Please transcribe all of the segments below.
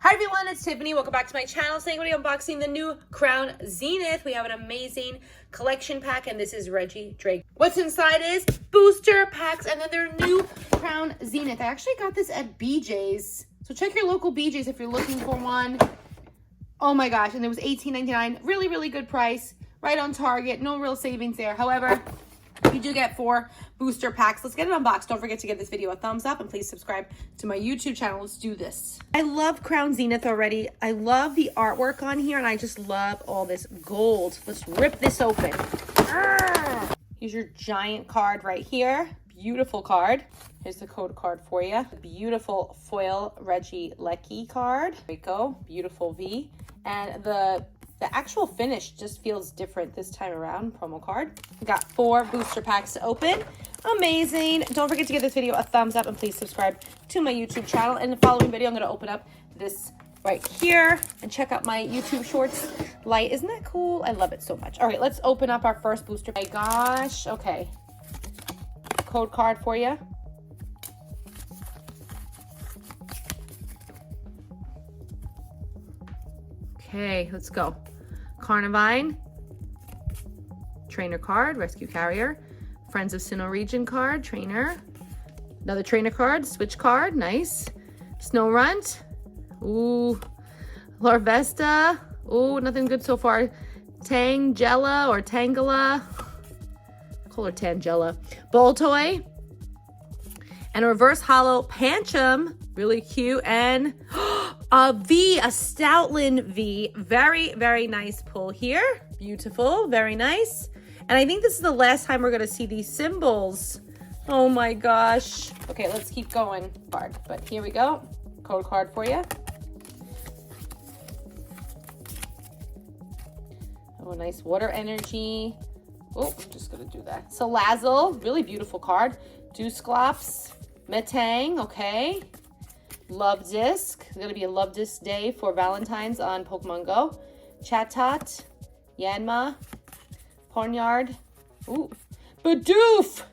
Hi everyone, it's Tiffany. Welcome back to my channel. Today we're unboxing the new Crown Zenith. We have an amazing collection pack and this is Regidrago. What's inside is booster packs and then their new Crown Zenith. I actually got this at BJ's. So check your local BJ's if you're looking for one. Oh my gosh, and it was $18.99. Really, really good price. Right on target. No real savings there. However, you do get 4 booster packs. Let's get it unboxed. Don't forget to give this video a thumbs up and please subscribe to my YouTube channel. Let's do this. I love Crown Zenith already. I love the artwork on here and I just love all this gold. Let's rip this open. Here's your giant card right here. Beautiful card. Here's the code card for you. Beautiful foil Regidrago card. There we go. Beautiful V. And the actual finish just feels different this time around. Promo card. We got 4 booster packs to open. Amazing. Don't forget to give this video a thumbs up and please subscribe to my YouTube channel. In the following video, I'm going to open up this right here and check out my YouTube Shorts light. Isn't that cool? I love it so much. All right, let's open up our first booster. Oh my gosh. Okay. Code card for you. Okay, let's go. Carnivine, trainer card, rescue carrier, Friends of Sinnoh region card, trainer, another trainer card, switch card, nice. Snow Runt, ooh, Larvesta, ooh, nothing good so far. Tangela or Tangela, call her Tangela. Boltoy, and a reverse hollow Pancham, really cute, and a V, a Stoutland V. Very, very nice pull here. Beautiful, very nice. And I think this is the last time we're gonna see these symbols. Oh my gosh. Okay, let's keep going. Card, but here we go. Code card for you. Oh, nice water energy. Oh, I'm just gonna do that. Salazzle, really beautiful card. Dusclops, Metang, okay. Love Disc. It's going to be a Love Disc day for Valentine's on Pokemon Go. Chatot. Yanma. Ponyard. Ooh. Bidoof.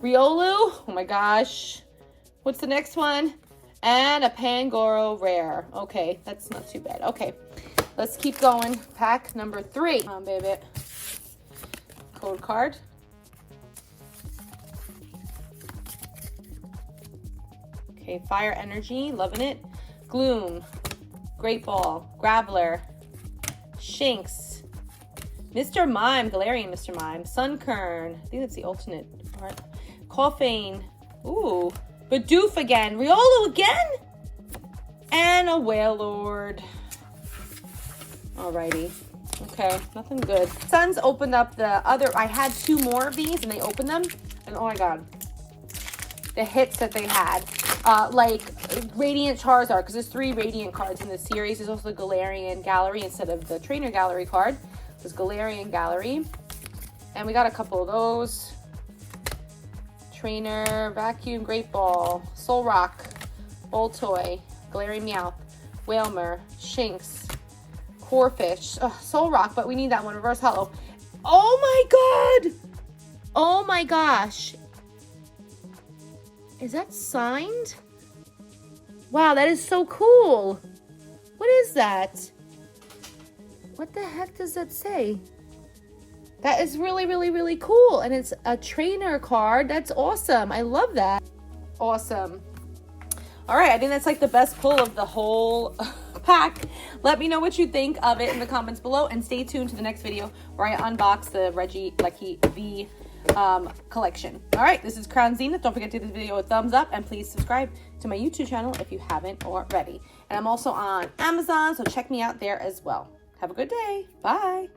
Riolu. Oh my gosh. What's the next one? And a Pangoro Rare. Okay, that's not too bad. Okay, let's keep going. Pack number 3. Come on, baby. Code card. Okay, Fire Energy, loving it. Gloom, Great Ball, Graveler, Shinx, Mr. Mime, Galarian Mr. Mime, Sunkern, I think that's the alternate part. Coughing, ooh, Bidoof again, Riolu again, and a Wailord. Alrighty, okay, nothing good. Suns opened up the other, I had 2 more of these and they opened them, and oh my god, the hits that they had. Like Radiant Charizard, because there's 3 Radiant cards in this series. There's also the Galarian Gallery instead of the Trainer Gallery card. There's Galarian Gallery. And we got a couple of those. Trainer, Vacuum, Great Ball, Solrock, Boltoy, Galarian Meowth, Wailmer, Shinx, Corphish, Solrock, but we need that one, Reverse Hollow. Oh my god! Oh my gosh. Is that signed? Wow, that is so cool. What is that? What the heck does that say? That is really, really, really cool. And it's a trainer card. That's awesome. I love that. Awesome. All right, I think that's like the best pull of the whole pack. Let me know what you think of it in the comments below. And stay tuned to the next video where I unbox the Regidrago V collection. All right, this is Crown Zenith. Don't forget to give this video a thumbs up and please subscribe to my YouTube channel if you haven't already. And I'm also on Amazon, so check me out there as well. Have a good day. Bye.